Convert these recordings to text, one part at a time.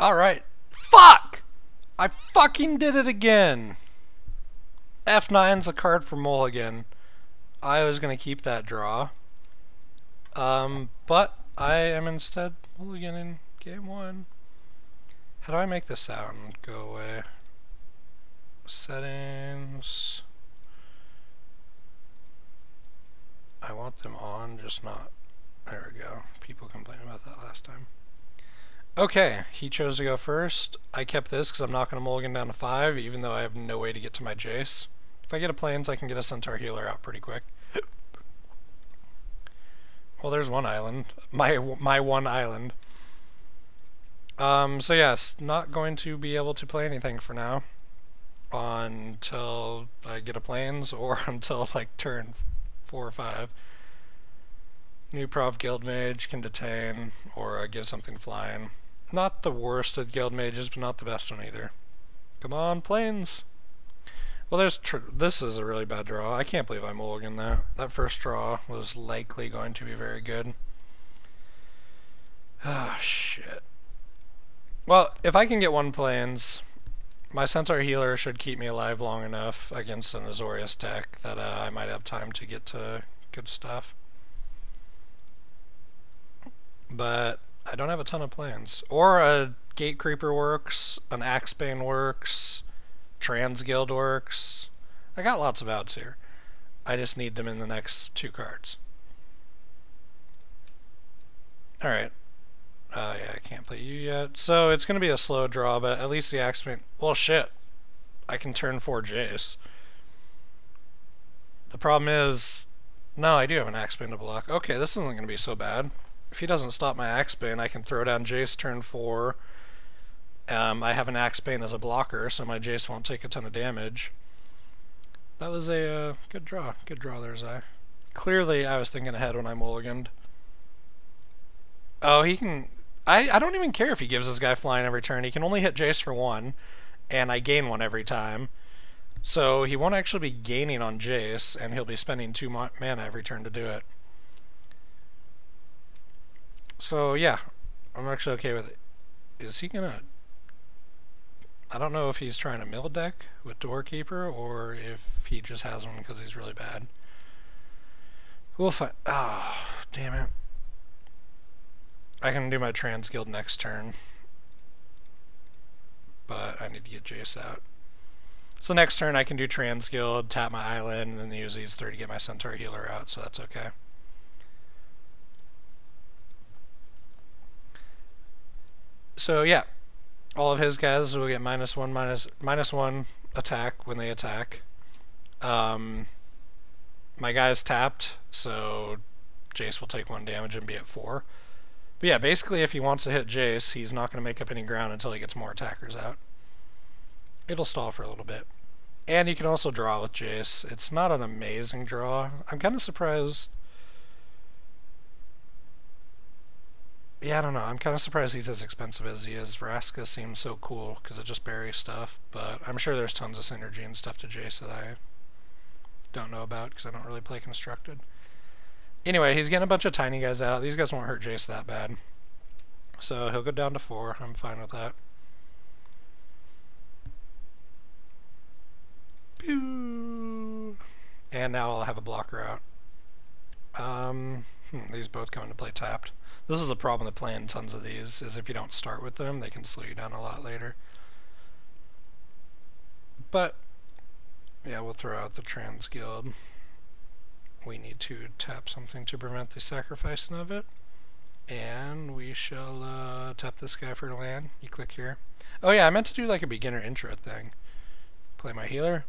Alright. Fuck! I fucking did it again! F9's a card for Mulligan. I was gonna keep that draw. But I am instead Mulligan in game 1. How do I make the sound go away? Settings. I want them on, just not. There we go. People complained about that last time. Okay, he chose to go first. I kept this because I'm not going to mulligan down to 5, even though I have no way to get to my Jace. If I get a Plains, I can get a Centaur Healer out pretty quick. Well, there's one island. My one island. So yes, not going to be able to play anything for now. Until I get a Plains, or until like turn 4 or 5. New Prov Guild Mage can detain, or get something flying. Not the worst of Guild Mages, but not the best one either. Come on, Plains! Well, this is a really bad draw. I can't believe I mulliganed that. That first draw was likely going to be very good. Ah, shit. Well, if I can get one Plains, my Centaur Healer should keep me alive long enough against an Azorius deck that I might have time to get to good stuff. But I don't have a ton of plans. Or a Gate Creeper works, an Axebane works, Trans Guild works. I got lots of outs here. I just need them in the next 2 cards. Alright. Yeah, I can't play you yet. So it's going to be a slow draw, but at least the Axebane... Well, shit. I can turn 4 Jace. The problem is... No, I do have an Axebane to block. Okay, this isn't going to be so bad. If he doesn't stop my Axebane, I can throw down Jace turn 4. I have an Axebane as a blocker, so my Jace won't take a ton of damage. That was a good draw. Good draw there, Zai. Clearly, I was thinking ahead when I mulliganed. Oh, he can... I don't even care if he gives this guy flying every turn. He can only hit Jace for 1, and I gain 1 every time. So he won't actually be gaining on Jace, and he'll be spending 2 mana every turn to do it. So yeah, I'm actually okay with it. Is he gonna... I don't know if he's trying to mill deck with Doorkeeper, or if he just has one because he's really bad. We'll find... Oh, damn it. I can do my Trans Guild next turn. But I need to get Jace out. So next turn I can do Trans Guild, tap my island, and then use these 3 to get my Centaur Healer out, so that's okay. So yeah, all of his guys will get minus one attack when they attack. My guy's tapped, so Jace will take 1 damage and be at 4. But yeah, basically if he wants to hit Jace, he's not going to make up any ground until he gets more attackers out. It'll stall for a little bit. And you can also draw with Jace. It's not an amazing draw. I'm kind of surprised... Yeah, I don't know. I'm kind of surprised he's as expensive as he is. Vraska seems so cool because it just buries stuff, but I'm sure there's tons of synergy and stuff to Jace that I don't know about because I don't really play Constructed. Anyway, he's getting a bunch of tiny guys out. These guys won't hurt Jace that bad. So he'll go down to 4. I'm fine with that. Pew! And now I'll have a blocker out. These both come into play tapped. This is the problem with playing tons of these, is if you don't start with them, they can slow you down a lot later. But, yeah, we'll throw out the Trans Guild. We need to tap something to prevent the sacrificing of it. And we shall tap this guy for land. You click here. Oh yeah, I meant to do like a beginner intro thing. Play my healer.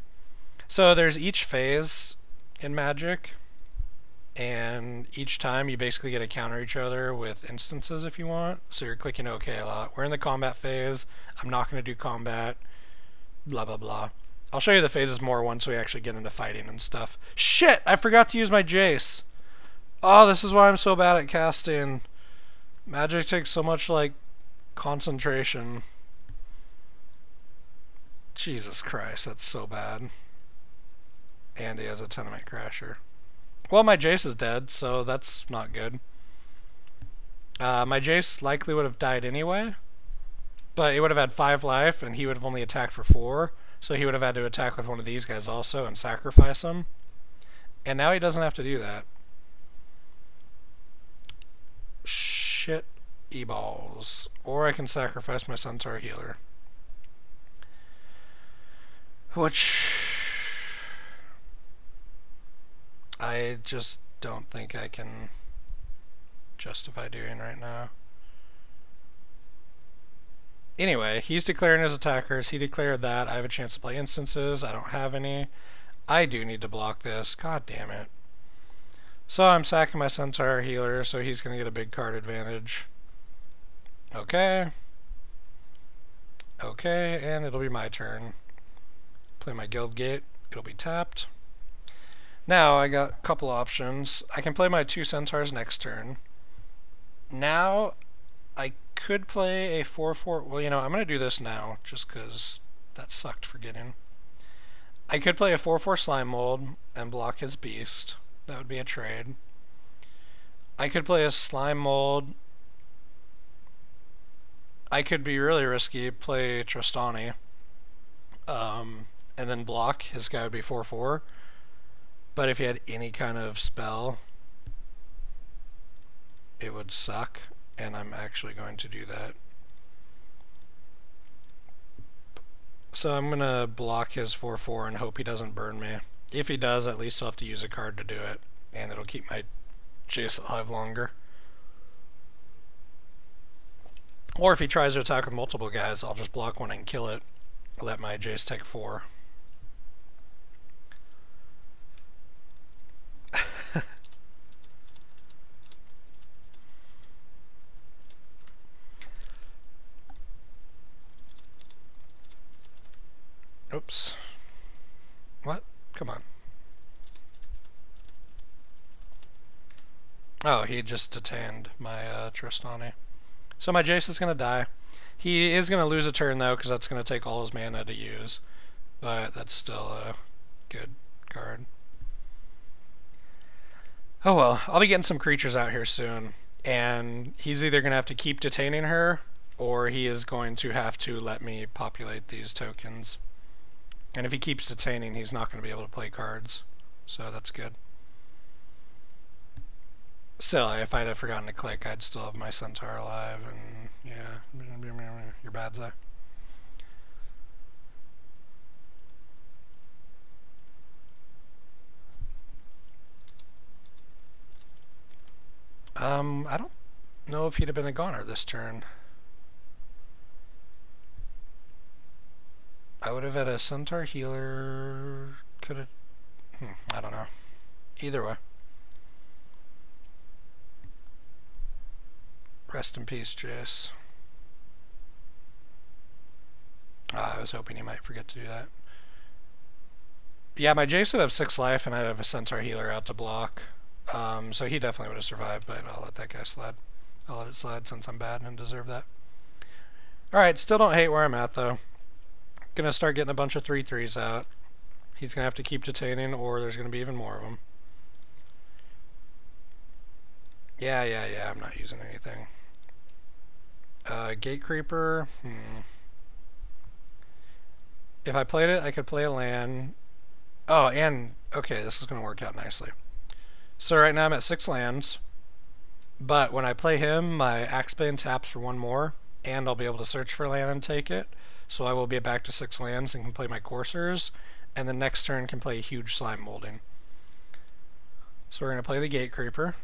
So there's each phase in Magic. And each time you basically get to counter each other with instances if you want. So you're clicking OK a lot. We're in the combat phase. I'm not going to do combat. Blah, blah, blah. I'll show you the phases more once we actually get into fighting and stuff. Shit! I forgot to use my Jace. Oh, this is why I'm so bad at casting. Magic takes so much, like, concentration. Jesus Christ, that's so bad. And he has a Tenement Crasher. Well, my Jace is dead, so that's not good. My Jace likely would have died anyway, But it would have had 5 life, and he would have only attacked for 4. So he would have had to attack with one of these guys also and sacrifice him. And now he doesn't have to do that. Shit e-balls. Or I can sacrifice my Centaur healer. Which I just don't think I can justify doing right now. Anyway, he's declaring his attackers. He declared that. I have a chance to play instances. I don't have any. I do need to block this. God damn it. So I'm sacking my Centaur healer, so he's going to get a big card advantage. Okay. Okay, and it'll be my turn. Play my Guild Gate. It'll be tapped. Now I got a couple options. I can play my 2 Centaurs next turn. Now I could play a 4/4. Well, you know, I'm going to do this now just because that sucked forgetting. I could play a 4/4 Slime Mold and block his Beast. That would be a trade. I could play a Slime Mold. I could be really risky, play Tristani, and then block. His guy would be 4/4. But if he had any kind of spell, it would suck, and I'm actually going to do that. So I'm going to block his 4/4 and hope he doesn't burn me. If he does, at least I'll have to use a card to do it, and it'll keep my Jace alive longer. Or if he tries to attack with multiple guys, I'll just block one and kill it. Let my Jace take 4. Oops. What? Come on. Oh, he just detained my Tristani. So my Jace is going to die. He is going to lose a turn, though, because that's going to take all his mana to use. But that's still a good card. Oh well, I'll be getting some creatures out here soon. And he's either going to have to keep detaining her, or he is going to have to let me populate these tokens. And if he keeps detaining, he's not going to be able to play cards. So that's good. Still, if I'd have forgotten to click, I'd still have my Centaur alive, and yeah, you're bad, Zach. I don't know if he'd have been a goner this turn. I would have had a Centaur healer, could have, I don't know. Either way. Rest in peace, Jace. I was hoping he might forget to do that. Yeah, my Jace would have 6 life, and I'd have a Centaur healer out to block. So he definitely would have survived, but I'll let that guy slide. I'll let it slide since I'm bad and deserve that. Alright, still don't hate where I'm at, though. Gonna start getting a bunch of 3/3s out. He's gonna have to keep detaining, or there's gonna be even more of them. Yeah, I'm not using anything. Gate Creeper, If I played it, I could play a land. Oh, and, okay, this is going to work out nicely. So right now I'm at 6 lands, but when I play him, my Axebane taps for 1 more, and I'll be able to search for land and take it. So I will be back to 6 lands and can play my Coursers, and the next turn can play a huge Slime Molding. So we're going to play the Gate Creeper.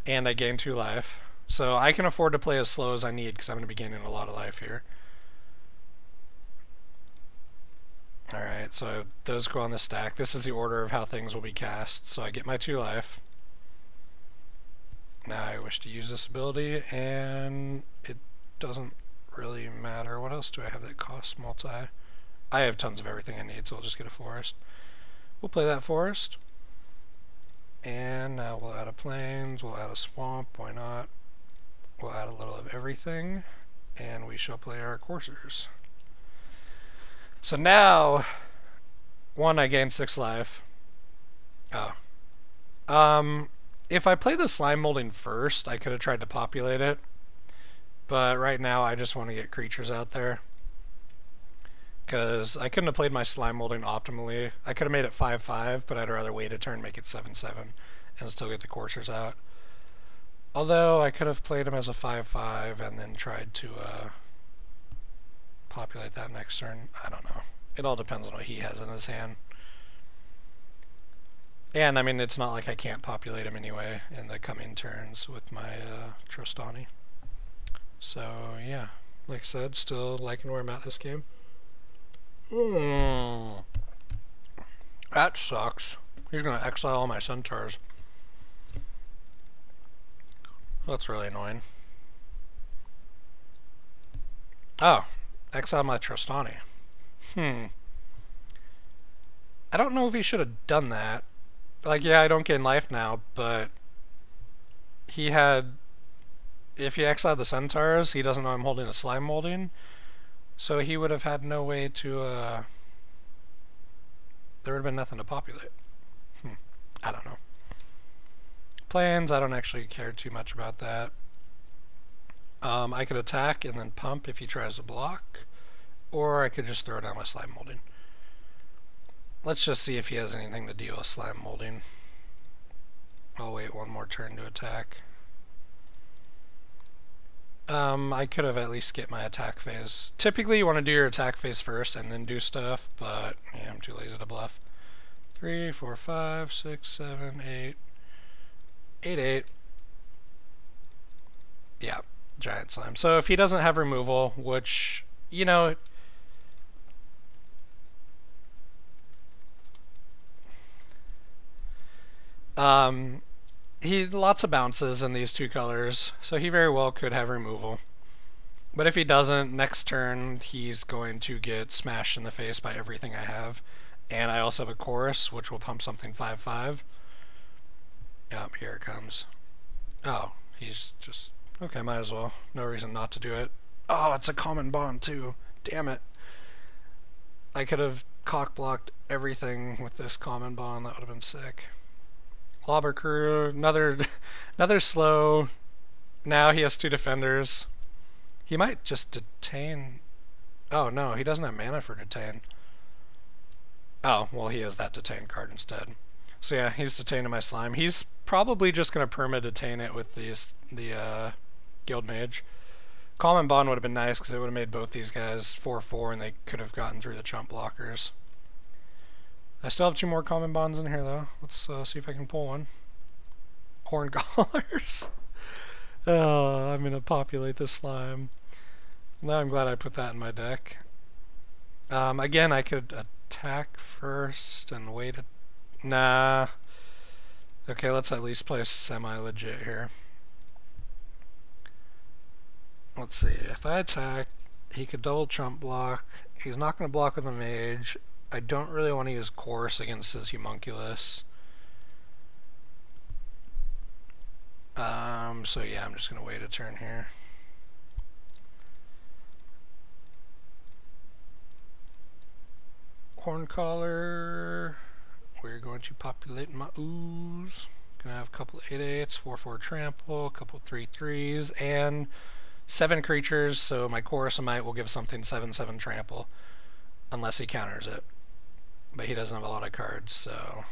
And I gain 2 life. So I can afford to play as slow as I need because I'm going to be gaining a lot of life here. Alright, so those go on the stack. This is the order of how things will be cast. So I get my 2 life. Now I wish to use this ability, and it doesn't really matter. What else do I have that costs multi? I have tons of everything I need, so I'll just get a forest. We'll play that forest. And now we'll add a plains, we'll add a swamp, why not? We'll add a little of everything, and we shall play our coursers. So now, 1, I gain 6 life. Oh. If I play the slime molding first, I could have tried to populate it. But right now I just want to get creatures out there. Because I couldn't have played my slime molding optimally. I could have made it 5-5, but I'd rather wait a turn, make it 7-7, and still get the coursers out. Although I could have played him as a 5-5 and then tried to populate that next turn. I don't know. It all depends on what he has in his hand. And I mean, it's not like I can't populate him anyway in the coming turns with my Trostani. So yeah, like I said, still liking where I'm at this game. That sucks. He's going to exile all my centaurs. That's really annoying. Oh, exile my Trostani. I don't know if he should have done that. Like, yeah, I don't gain life now, but he had... If he exiled the centaurs, he doesn't know I'm holding a slime molding. So he would have had no way to, there would have been nothing to populate. I don't know. Planes, I don't actually care too much about that. I could attack and then pump if he tries to block, or I could just throw down my slime molding. Let's just see if he has anything to deal with slime molding. I'll wait one more turn to attack. I could have at least skipped my attack phase. Typically you want to do your attack phase first and then do stuff, but yeah, I'm too lazy to bluff. 3, 4, 5, 6, 7, 8. 8, 8. Yeah, giant slime. So if he doesn't have removal, which, you know... he lots of bounces in these two colors, so he very well could have removal. But if he doesn't, next turn he's going to get smashed in the face by everything I have. And I also have a chorus, which will pump something 5-5. Yep, here it comes. Oh, he's just... Okay, might as well. No reason not to do it. Oh, it's a common bond too. Damn it. I could have cock-blocked everything with this common bond. That would have been sick. Lobber crew, another slow. Now he has 2 defenders. He might just detain. Oh no, he doesn't have mana for detain. Oh, well he has that detain card instead. So yeah, he's detaining my slime. He's probably just going to perma-detain it with the Guild Mage. Common Bond would have been nice because it would have made both these guys 4-4 and they could have gotten through the chump blockers. I still have 2 more common bonds in here though. Let's see if I can pull one. Horn collars. Oh, I'm gonna populate this slime. Now I'm glad I put that in my deck. Again, I could attack first and wait. Nah. Okay, let's at least play semi-legit here. Let's see. If I attack, he could double trump block. He's not gonna block with a mage. I don't really want to use Course against his Homunculus. So yeah, I'm just going to wait a turn here. Horncaller. We're going to populate my ooze. Gonna have a couple 8/8s, 4/4 trample, a couple 3/3s, and 7 creatures, so my Chorus of Might will give something 7/7 trample. Unless he counters it. But he doesn't have a lot of cards, so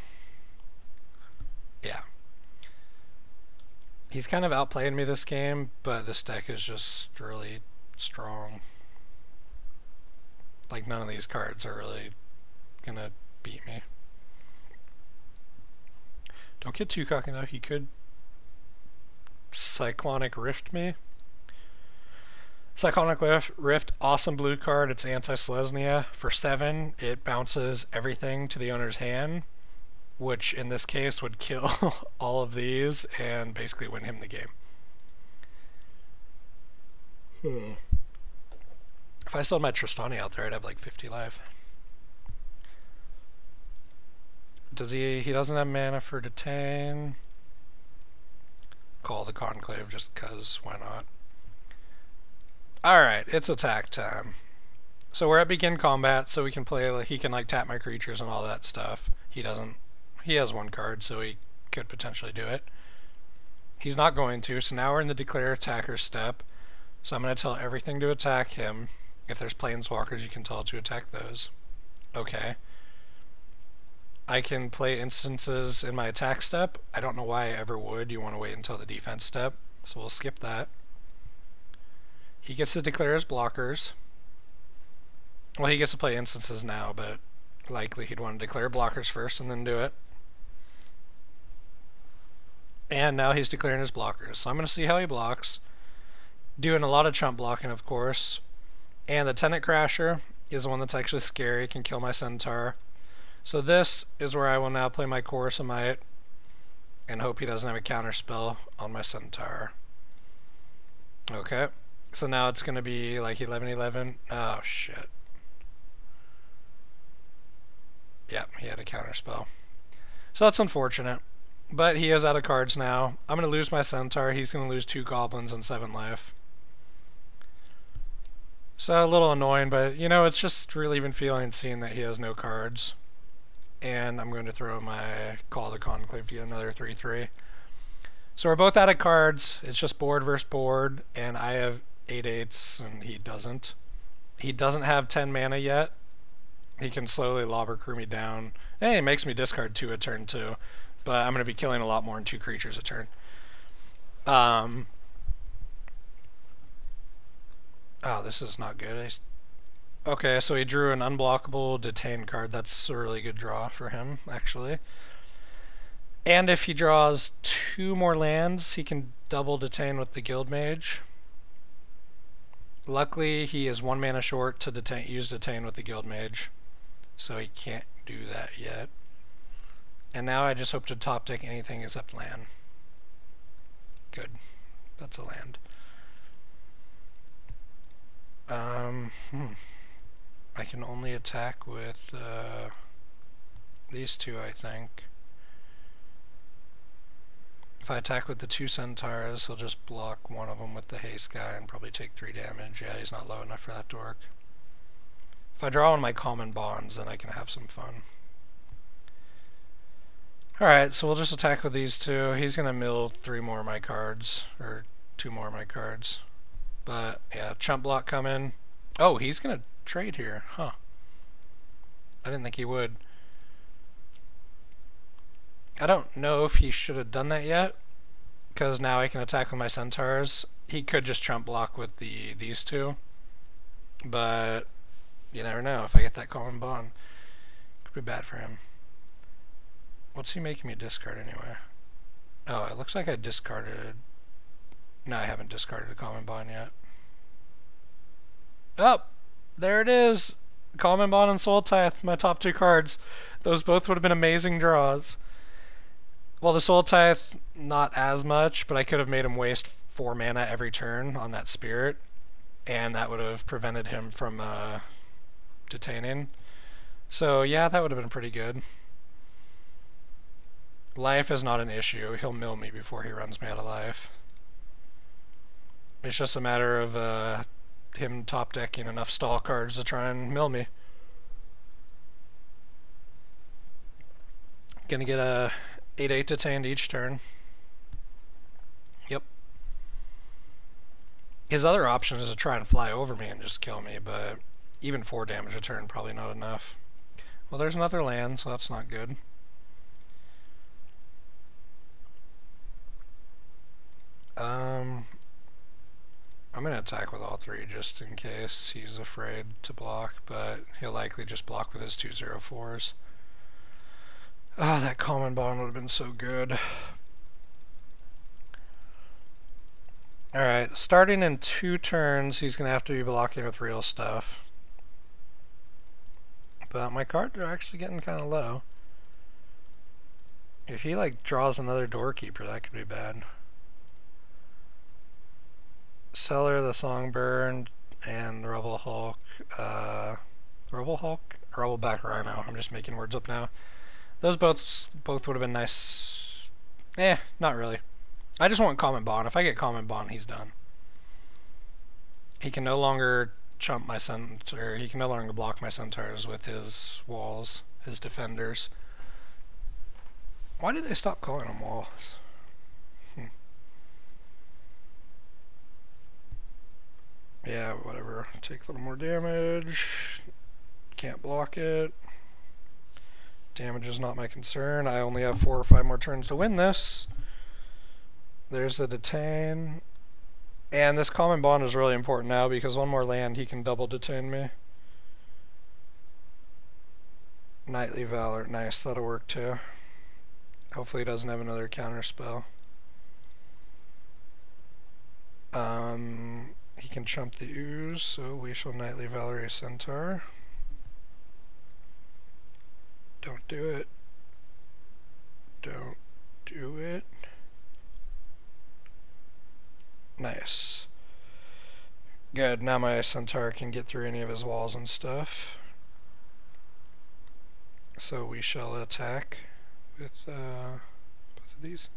yeah. He's kind of outplayed me this game, but this deck is just really strong. Like, none of these cards are really gonna beat me. Don't get too cocky though, he could Cyclonic Rift me. Cyclonic Rift, awesome blue card. It's anti-Selesnya. For 7, it bounces everything to the owner's hand, which in this case would kill all of these and basically win him the game. If I still had my Trostani out there, I'd have like 50 life. Does he doesn't have mana for detain. Call the Conclave just because, why not? Alright, it's attack time. So we're at begin combat, so we can play, like, he can like tap my creatures and all that stuff. He doesn't. He has 1 card, so he could potentially do it. He's not going to, so now we're in the declare attacker step. So I'm going to tell everything to attack him. If there's planeswalkers, you can tell it to attack those. Okay. I can play instances in my attack step. I don't know why I ever would. You want to wait until the defense step. So we'll skip that. He gets to declare his blockers. Well, he gets to play instances now, but likely he'd want to declare blockers first and then do it. And now he's declaring his blockers. So I'm going to see how he blocks. Doing a lot of chump blocking, of course. And the Tenant Crasher is the one that's actually scary. Can kill my Centaur. So this is where I will now play my Chorus of Might and hope he doesn't have a counter spell on my Centaur. Okay. So now it's going to be like 11-11. Oh, shit. Yep, he had a counter spell. So that's unfortunate. But he is out of cards now. I'm going to lose my Centaur. He's going to lose 2 goblins and 7 life. So a little annoying, but you know, it's just relieving feeling seeing that he has no cards. And I'm going to throw my Call of the Conclave to get another 3/3. So we're both out of cards. It's just board versus board, and I have 8/8s and he doesn't. He doesn't have 10 mana yet. He can slowly lob or crew me down. And it makes me discard 2 a turn too. But I'm going to be killing a lot more than 2 creatures a turn. Oh, this is not good. Okay, so he drew an unblockable Detain card. That's a really good draw for him, actually. And if he draws 2 more lands, he can double Detain with the Guild Mage. Luckily, he is 1 mana short to use Detain with the Guild Mage, so he can't do that yet. And now I just hope to top deck anything except land. Good. That's a land. I can only attack with these 2, I think. If I attack with the 2 Centaurs, he'll just block one of them with the haste guy and probably take 3 damage. Yeah, he's not low enough for that to work. If I draw one of my common bonds, then I can have some fun. Alright, so we'll just attack with these 2. He's going to mill 3 more of my cards, or 2 more of my cards. But, yeah, chump block coming. Oh, he's going to trade here. Huh. I didn't think he would. I don't know if he should have done that yet, because now I can attack with my Centaurs. He could just chump block with these 2. But, you never know. If I get that common bond, it could be bad for him. What's he making me discard anyway? Oh, it looks like I discarded... No, I haven't discarded a common bond yet. Oh! There it is! Common Bond and Soul Tithe, my top 2 cards. Those both would have been amazing draws. Well, the Soul Tithe, not as much, but I could have made him waste 4 mana every turn on that Spirit, and that would have prevented him from detaining. So, yeah, that would have been pretty good. Life is not an issue. He'll mill me before he runs me out of life. It's just a matter of him top decking enough stall cards to try and mill me. Gonna get a 8/8 detained each turn. Yep. His other option is to try and fly over me and just kill me, but even 4 damage a turn probably not enough. Well, there's another land, so that's not good. I'm going to attack with all 3 just in case he's afraid to block, but he'll likely just block with his 2/0/4s. Ah, that common bond would have been so good. Alright, starting in 2 turns, he's going to have to be blocking with real stuff. But my cards are actually getting kind of low. If he like draws another Doorkeeper, that could be bad. Cellar, the Songbird, and Rubble Hulk. Rubble Hulk? Rubbleback Rhino. I'm just making words up now. Those both would have been nice. Not really. I just want Common Bond. If I get Common Bond, he's done. He can no longer chump my Centaur. He can no longer block my Centaurs with his walls, his defenders. Why did they stop calling them walls? Yeah, whatever. Take a little more damage. Can't block it. Damage is not my concern. I only have 4 or 5 more turns to win this. There's a detain. And this common bond is really important now because one more land he can double detain me. Knightly Valor. Nice, that'll work too. Hopefully he doesn't have another counter spell. He can chump the ooze, so we shall Knightly Valor a Centaur. Don't do it. Don't do it. Nice. Good, now my Centaur can get through any of his walls and stuff. So we shall attack with both of these.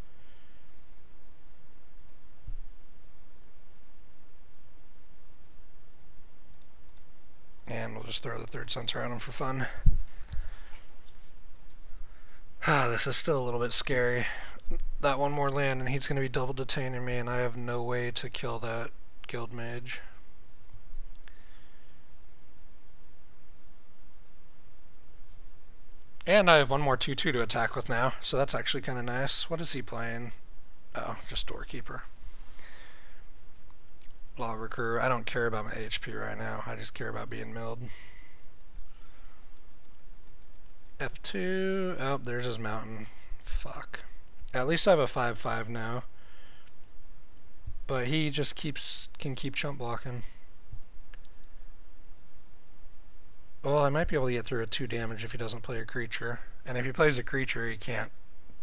And we'll just throw the 3rd Centaur at him for fun. This is still a little bit scary. That one more land and he's going to be double detaining me and I have no way to kill that Guild Mage. And I have one more 2/2 to attack with now, so that's actually kind of nice. What is he playing? Oh, just Doorkeeper. Lava Crew. I don't care about my HP right now. I just care about being milled. F2. Oh, there's his mountain. Fuck. At least I have a 5/5 now. But he just can keep chump blocking. Well, I might be able to get through a 2 damage if he doesn't play a creature. And if he plays a creature, he can't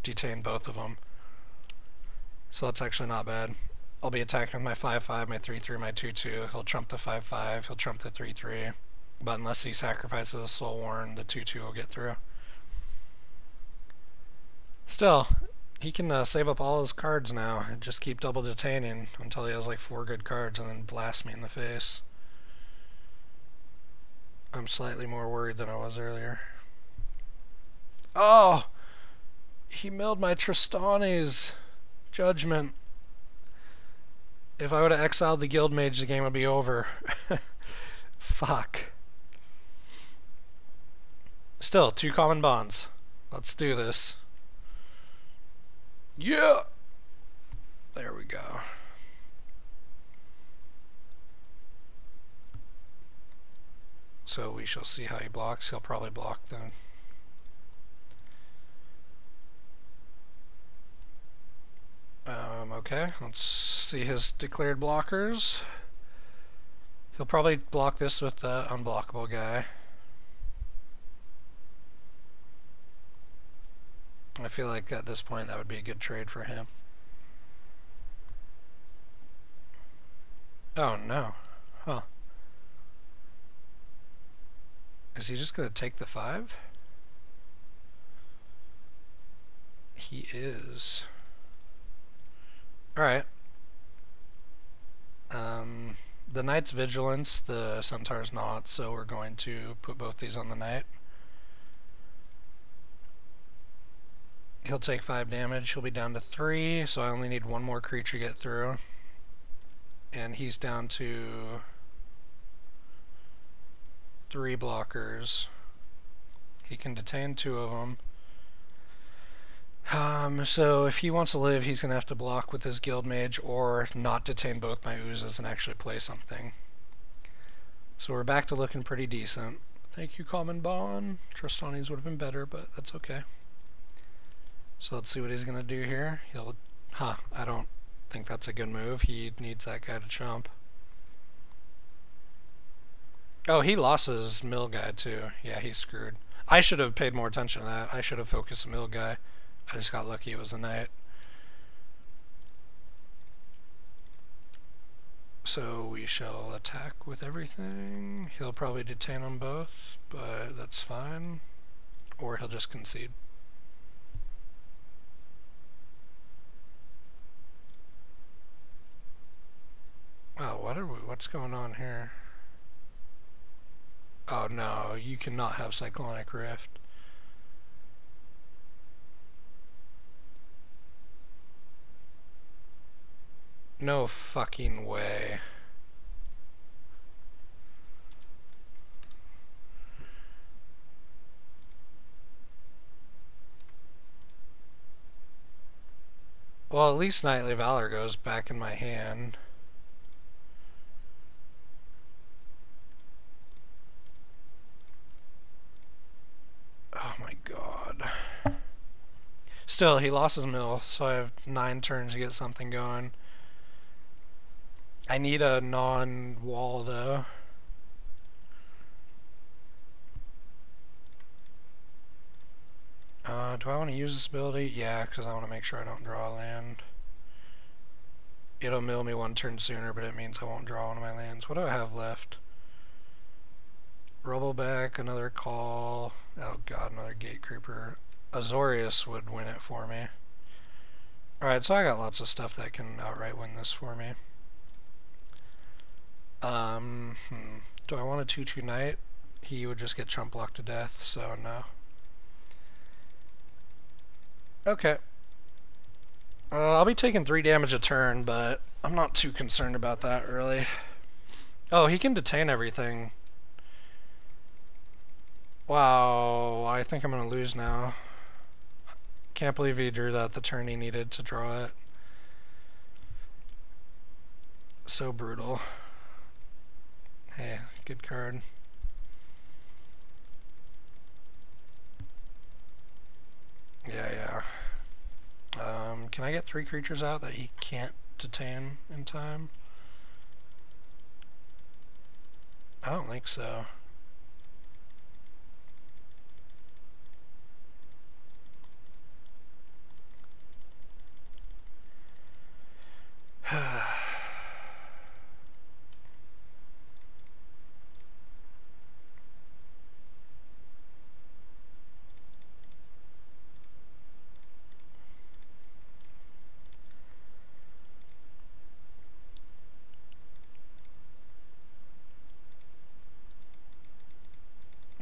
detain both of them. So that's actually not bad. I'll be attacking with my 5/5, my 3/3, my 2/2. He'll trump the 5/5, he'll trump the 3/3. But unless he sacrifices a Soul Warren, the 2/2 will get through. Still, he can save up all his cards now and just keep double detaining until he has like 4 good cards and then blast me in the face. I'm slightly more worried than I was earlier. Oh! He milled my Tristanes. Judgment. If I would have exiled the Guild Mage, the game would be over. Fuck. Still, 2 common bonds. Let's do this. Yeah! There we go. So we shall see how he blocks. He'll probably block then. Okay, let's see his declared blockers. He'll probably block this with the unblockable guy. I feel like at this point that would be a good trade for him. Oh no. Huh. Is he just going to take the 5? He is. Alright. The Knight's Vigilance, the Centaur's not, so we're going to put both these on the Knight. He'll take 5 damage, he'll be down to 3, so I only need 1 more creature to get through. And he's down to 3 blockers. He can detain 2 of them. So if he wants to live, he's going to have to block with his Guild Mage or not detain both my oozes and actually play something. So we're back to looking pretty decent. Thank you, Common Bond. Tristanes would have been better, but that's okay. So let's see what he's going to do here. He'll... I don't think that's a good move. He needs that guy to chump. Oh, he lost his mill guy too. Yeah, he's screwed. I should have paid more attention to that. I should have focused the mill guy. I just got lucky it was a Knight. So we shall attack with everything. He'll probably detain them both, but that's fine. Or he'll just concede. Oh, what's going on here? Oh no, you cannot have Cyclonic Rift. No fucking way. Well, at least Knightly Valor goes back in my hand. Oh my god. Still, he lost his mill, so I have 9 turns to get something going. I need a non-wall, though. Do I want to use this ability? Yeah, because I want to make sure I don't draw a land. It'll mill me 1 turn sooner, but it means I won't draw one of my lands. What do I have left? Rubble back, another call. Oh god, another Gate Creeper. Azorius would win it for me. Alright, so I got lots of stuff that can outright win this for me. Do I want a 2/2 Knight? He would just get chump blocked to death, so no. Okay. I'll be taking 3 damage a turn, but I'm not too concerned about that, really. Oh, he can detain everything. Wow, I think I'm going to lose now. Can't believe he drew that the turn he needed to draw it. So brutal. Hey, good card. Yeah. Can I get 3 creatures out that he can't detain in time? I don't think so.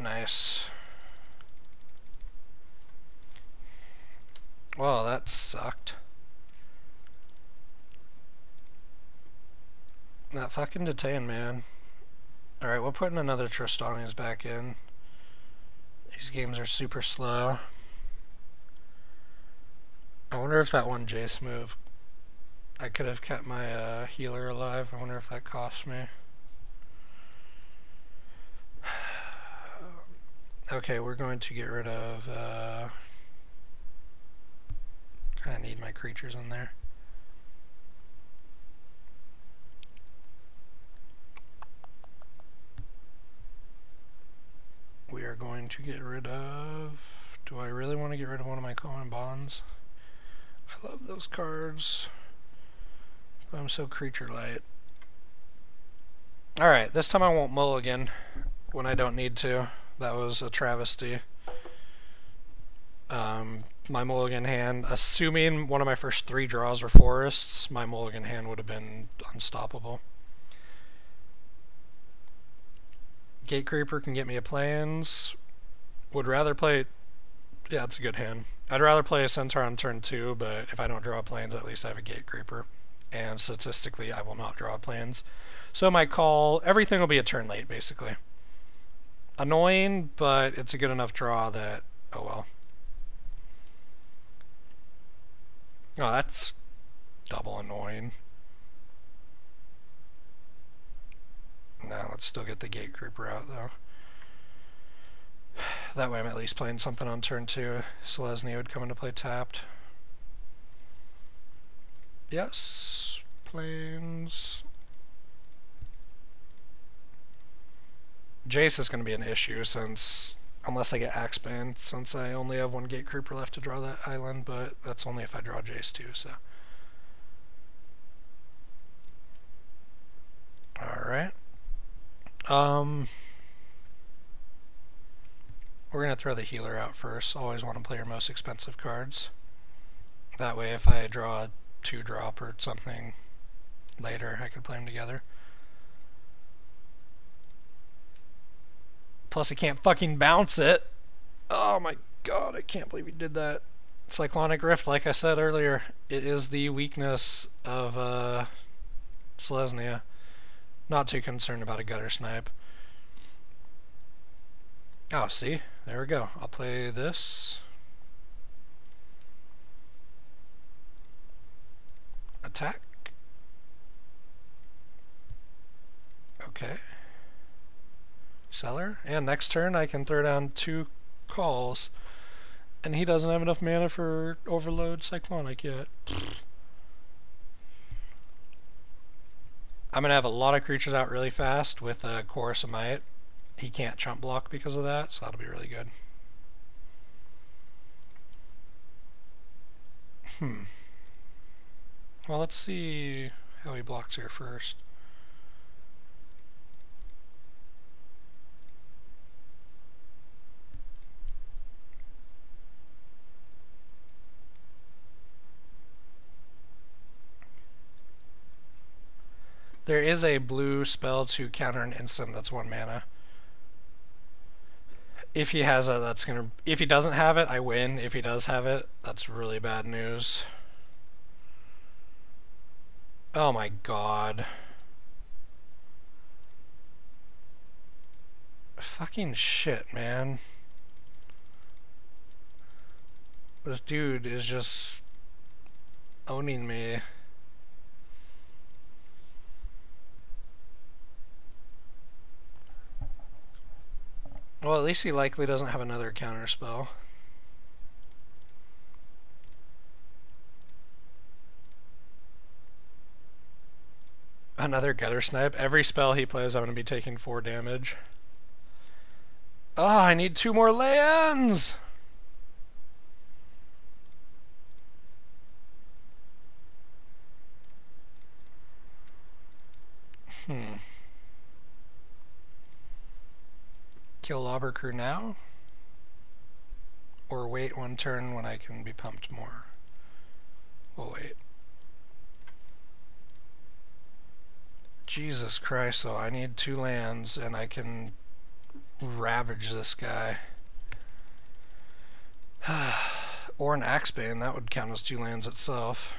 Nice. Well, that sucked. That fucking detain, man. Alright, we're putting another Tristani's back in. These games are super slow. I wonder if that one Jace move, I could have kept my healer alive. I wonder if that cost me. Okay, we're going to get rid of... kind of need my creatures in there. We are going to get rid of... Do I really want to get rid of one of my common bonds? I love those cards. But I'm so creature light. Alright, this time I won't mulligan when I don't need to. That was a travesty. My mulligan hand, assuming one of my first 3 draws were forests, my mulligan hand would have been unstoppable. Gate Creeper can get me a plains. Would rather play... Yeah, it's a good hand. I'd rather play a Centaur on turn 2, but if I don't draw plains, at least I have a Gate Creeper. And statistically, I will not draw plains. So my call, everything will be a turn late, basically. Annoying, but it's a good enough draw that, oh well. Oh, that's double annoying. Now let's still get the Gate Creeper out, though. That way I'm at least playing something on turn 2. Selesnya would come into play tapped. Yes. Plains. Jace is going to be an issue since, unless I get Axe Band, since I only have 1 Gate Creeper left to draw that island, but that's only if I draw Jace too, so. Alright. We're going to throw the healer out first. Always want to play your most expensive cards. That way if I draw a 2-drop or something later, I could play them together. Plus, I can't fucking bounce it. Oh my god, I can't believe he did that. Cyclonic Rift, like I said earlier, it is the weakness of Selesnya. Not too concerned about a Gutter Snipe. Oh, see? There we go. I'll play this. Attack. Okay. Seller. And next turn I can throw down 2 calls. And he doesn't have enough mana for Overload Cyclonic yet. I'm going to have a lot of creatures out really fast with Chorus of Might. He can't chump block because of that, so that'll be really good. Well, let's see how he blocks here first. There is a blue spell to counter an instant that's 1 mana. If he has it, that's gonna... If he doesn't have it, I win. If he does have it, that's really bad news. Oh my god. Fucking shit, man. This dude is just owning me. Well, at least he likely doesn't have another counter spell. Another Gutter Snipe. Every spell he plays, I'm going to be taking 4 damage. Oh, I need 2 more lands! Kill Lobber Crew now? Or wait 1 turn when I can be pumped more? We'll wait. Jesus Christ, though, I need 2 lands and I can ravage this guy. Or an Axebane, that would count as 2 lands itself.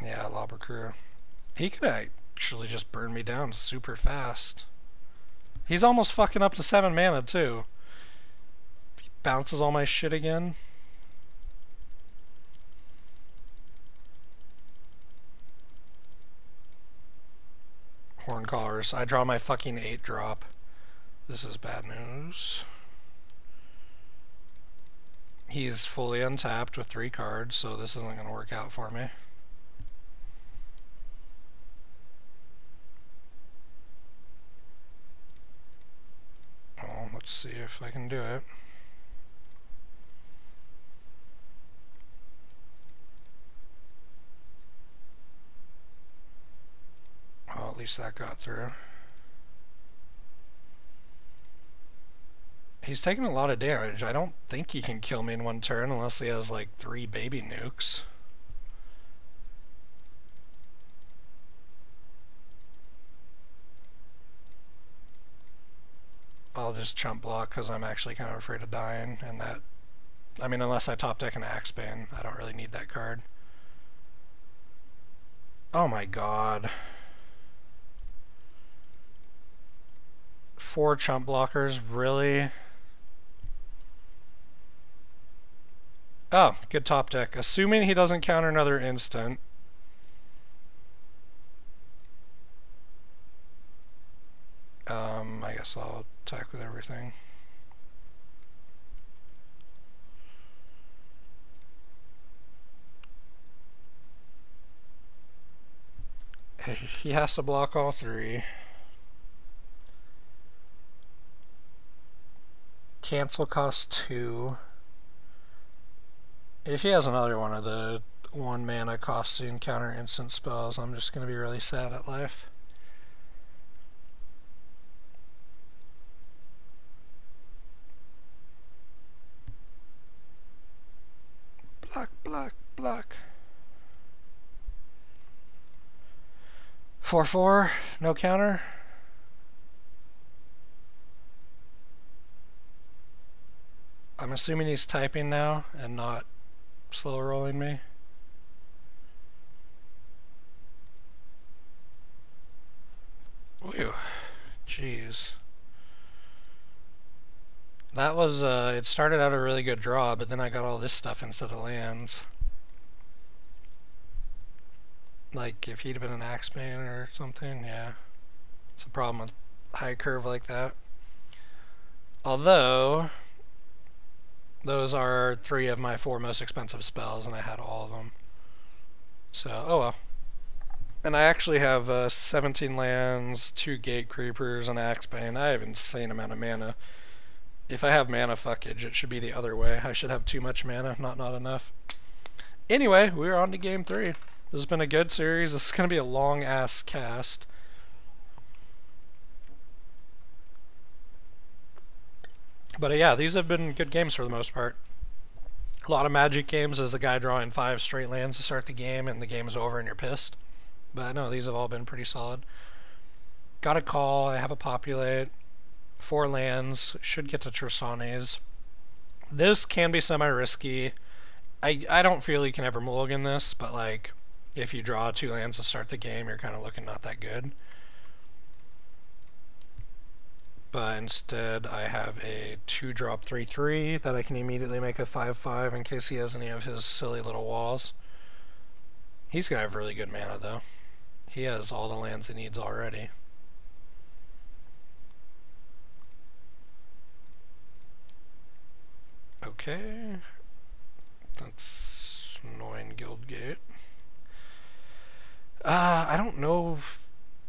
Yeah, Lobber Crew. He could actually just burn me down super fast. He's almost fucking up to 7 mana, too. He bounces all my shit again. Horncallers. I draw my fucking 8-drop. This is bad news. He's fully untapped with 3 cards, so this isn't going to work out for me. Well, let's see if I can do it. Well, at least that got through. He's taking a lot of damage. I don't think he can kill me in 1 turn unless he has like 3 baby nukes. I'll just chump block because I'm actually kind of afraid of dying, and that... I mean, unless I top deck an Axebane, I don't really need that card. Oh my god. 4 chump blockers, really? Oh, good top deck. Assuming he doesn't counter another instant. I guess I'll attack with everything. He has to block all 3. Cancel cost 2. If he has another one of the 1 mana costing counter instant spells, I'm just going to be really sad at life. Block, block, block. 4/4, no counter. I'm assuming he's typing now and not slow rolling me. Ew. Jeez. That was, it started out a really good draw, but then I got all this stuff instead of lands. Like, if he'd have been an Axebane or something, yeah. It's a problem with high curve like that. Although, those are 3 of my 4 most expensive spells, and I had all of them. So, oh well. And I actually have 17 lands, 2 Gate Creepers, and Axebane. I have an insane amount of mana. If I have mana fuckage, it should be the other way. I should have too much mana, not enough. Anyway, we're on to game 3. This has been a good series. This is going to be a long-ass cast. But yeah, these have been good games for the most part. A lot of Magic games is the guy drawing 5 straight lands to start the game, and the game is over and you're pissed. But no, these have all been pretty solid. Got a call, I have a populate, 4 lands, should get to Tristanes. This can be semi-risky. I don't feel you can ever mulligan this, but like, if you draw 2 lands to start the game, you're kind of looking not that good. But instead, I have a 2-drop 3/3 that I can immediately make a 5/5 in case he has any of his silly little walls. He's gonna have really good mana though. He has all the lands he needs already. Okay. That's annoying Guildgate. I don't know.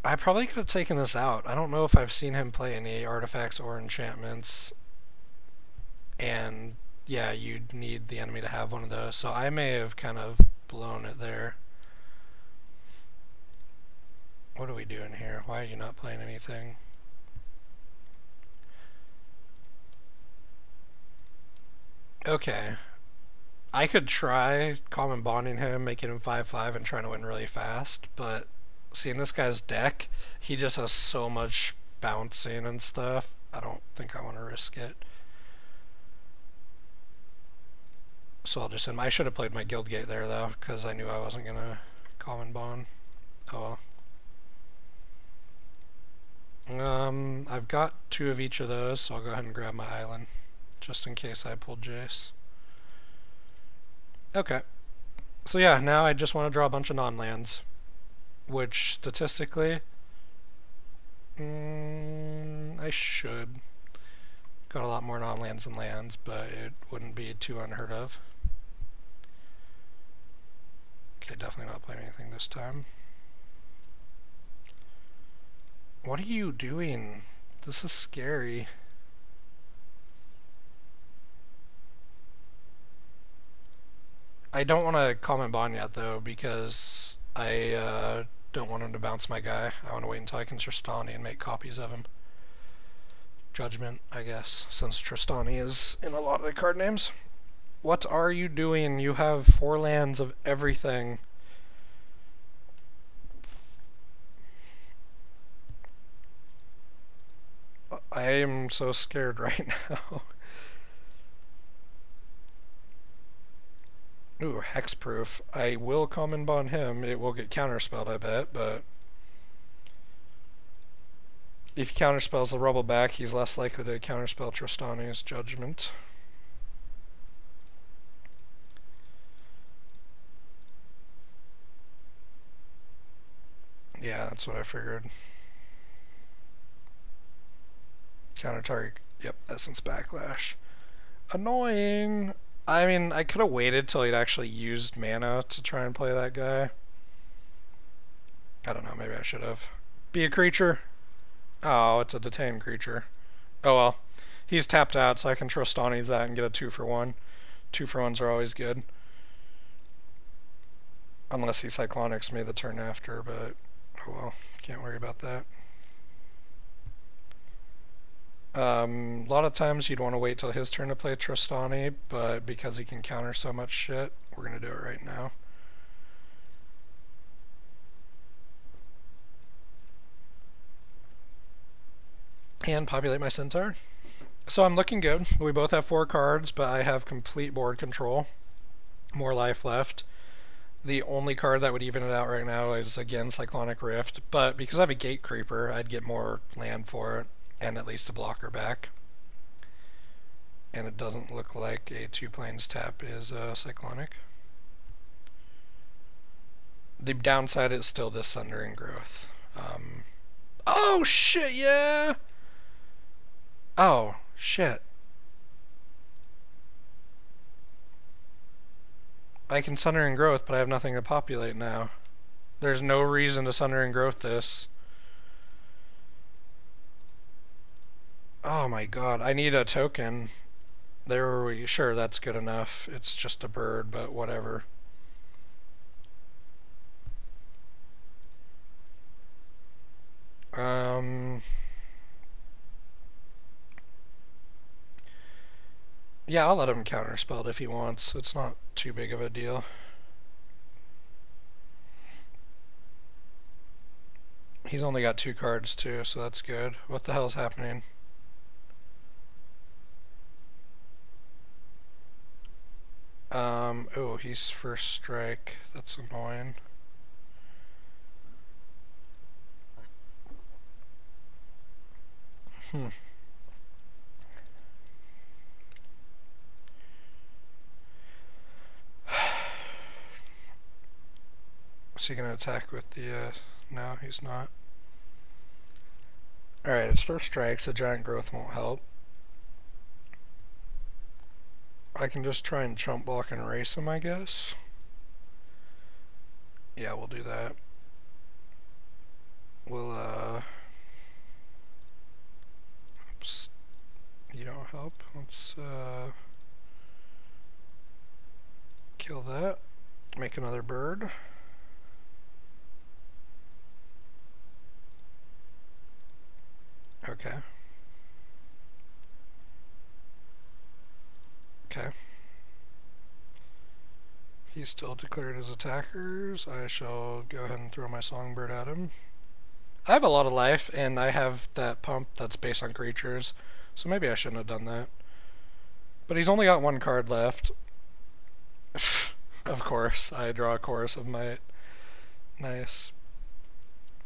I probably could have taken this out. I don't know if I've seen him play any artifacts or enchantments. And yeah, you'd need the enemy to have one of those. So I may have kind of blown it there. What are we doing here? Why are you not playing anything? Okay. I could try common bonding him, making him 5/5 and trying to win really fast, but seeing this guy's deck, he just has so much bouncing and stuff. I don't think I want to risk it. So I'll just end. I should have played my Guildgate there though, because I knew I wasn't gonna common bond. Oh well. I've got 2 of each of those, so I'll go ahead and grab my island, just in case I pulled Jace. Okay. So yeah, now I just want to draw a bunch of non-lands, which statistically, I should. Got a lot more non-lands than lands, but it wouldn't be too unheard of. Okay, definitely not playing anything this time. What are you doing? This is scary. I don't want to common bond yet though, because I don't want him to bounce my guy. I want to wait until I can Tristani and make copies of him. Judgment, I guess, since Tristani is in a lot of the card names. What are you doing? You have 4 lands of everything. I am so scared right now. Ooh, hexproof. I will common bond him. It will get counterspelled, I bet, but if he counterspells the rubble back, he's less likely to counterspell Tristani's Judgment. Yeah, that's what I figured. Counter target. Yep, Essence Backlash. Annoying. I mean, I could have waited till he'd actually used mana to try and play that guy. I don't know, maybe I should have. Be a creature. Oh, it's a detained creature. Oh well. He's tapped out, so I can Tristani's that and get a 2-for-1. 2-for-1s are always good. Unless he Cyclonics me the turn after, but oh well. Can't worry about that. A lot of times you'd want to wait till his turn to play Tristani, but because he can counter so much shit, we're going to do it right now. And populate my Centaur. So I'm looking good. We both have 4 cards, but I have complete board control. More life left. The only card that would even it out right now is, again, Cyclonic Rift, but because I have a Gate Creeper, I'd get more land for it, and at least a blocker back. And it doesn't look like a 2 planes tap is cyclonic. The downside is still this Sundering Growth. Oh shit, yeah! Oh, shit. I can Sundering Growth, but I have nothing to populate now. There's no reason to Sundering Growth this. Oh my god, I need a token. There we sure, that's good enough. It's just a bird, but whatever. Yeah, I'll let him counterspell if he wants. It's not too big of a deal. He's only got 2 cards too, so that's good. What the hell's happening? Oh, he's first strike. That's annoying. Is he gonna attack with the, no, he's not. Alright, it's first strike, so Giant Growth won't help. I can just try and chump block and race him, I guess. Yeah, we'll do that. We'll, oops. You don't help. Let's, kill that. Make another bird. Okay. Okay. He's still declared as attackers. I shall go ahead and throw my songbird at him. I have a lot of life, and I have that pump that's based on creatures, so maybe I shouldn't have done that. But he's only got 1 card left. Of course, I draw a Chorus of Might. Nice.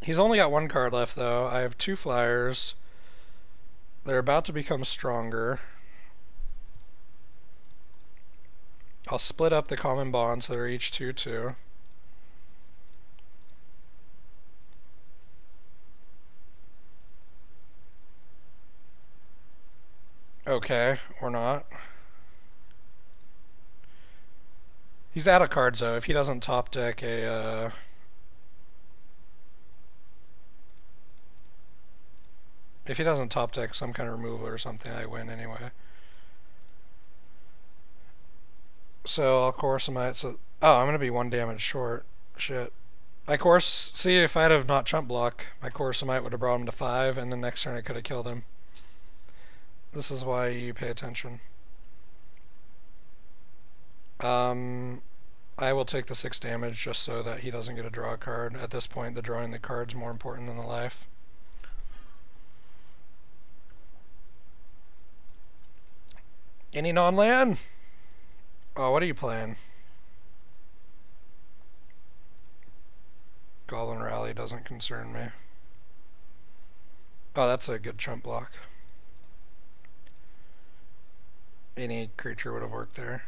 He's only got 1 card left, though. I have 2 flyers. They're about to become stronger. I'll split up the common bond so they're each 2/2. Okay, or not. He's out of cards though. If he doesn't top deck a if he doesn't top deck some kind of removal or something, I win anyway. So I'll Chorus him out. So I'm gonna be 1 damage short. Shit. My Chorus. See, if I'd have not chump block, my Chorus Might would have brought him to 5, and the next turn I could have killed him. This is why you pay attention. I will take the 6 damage just so that he doesn't get a draw card. At this point, the drawing the card's more important than the life. Any non-land? Oh, what are you playing? Goblin Rally doesn't concern me. Oh, that's a good chump block. Any creature would have worked there.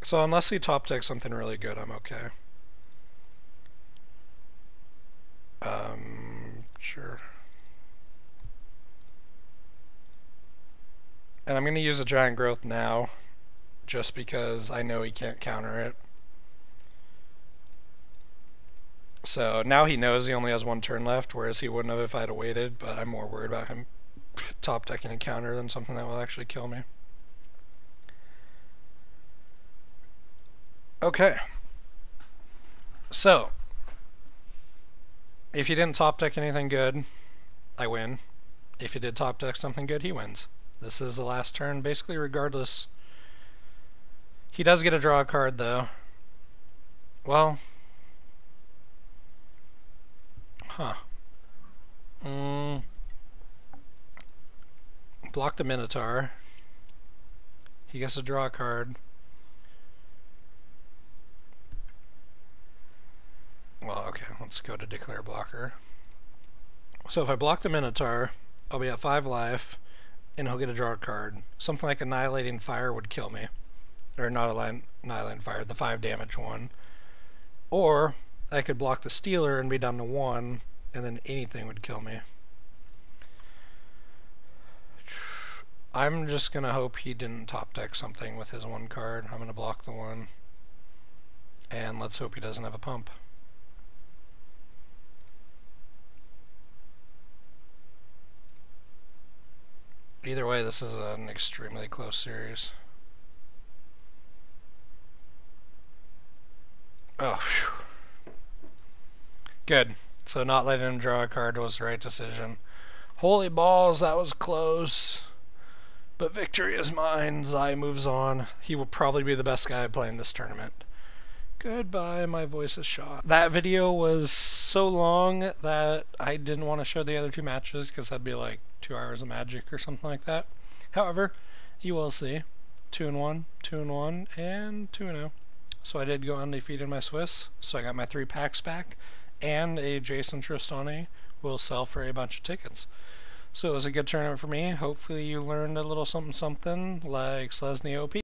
So unless he top decks something really good, I'm okay. Sure. And I'm going to use a Giant Growth now, just because I know he can't counter it. So now he knows he only has 1 turn left, whereas he wouldn't have if I had waited, but I'm more worried about him top decking a counter than something that will actually kill me. Okay. So, if he didn't top deck anything good, I win. If he did top deck something good, he wins. This is the last turn, basically regardless. He does get a draw card, though. Well... Huh. Block the Minotaur. He gets to draw a card. Well, okay, let's go to Declare Blocker. So if I block the Minotaur, I'll be at 5 life, and he'll get to draw a card. Something like Annihilating Fire would kill me. Or not Annihilating Fire, the 5 damage one. Or I could block the Stealer and be down to 1, and then anything would kill me. I'm just going to hope he didn't top deck something with his 1 card. I'm going to block the 1. And let's hope he doesn't have a pump. Either way, this is an extremely close series. Oh, phew. Good. So not letting him draw a card was the right decision. Holy balls, that was close. But victory is mine. Zai moves on. He will probably be the best guy playing this tournament. Goodbye, my voice is shot. That video was so long that I didn't want to show the other 2 matches because that'd be like 2 hours of Magic or something like that. However, you will see 2-1, 2-1, and 2-0. So I did go undefeated in my Swiss. So I got my 3 packs back, and a Jason Tristani will sell for a bunch of tickets. So it was a good tournament for me. Hopefully you learned a little something like Selesny OP.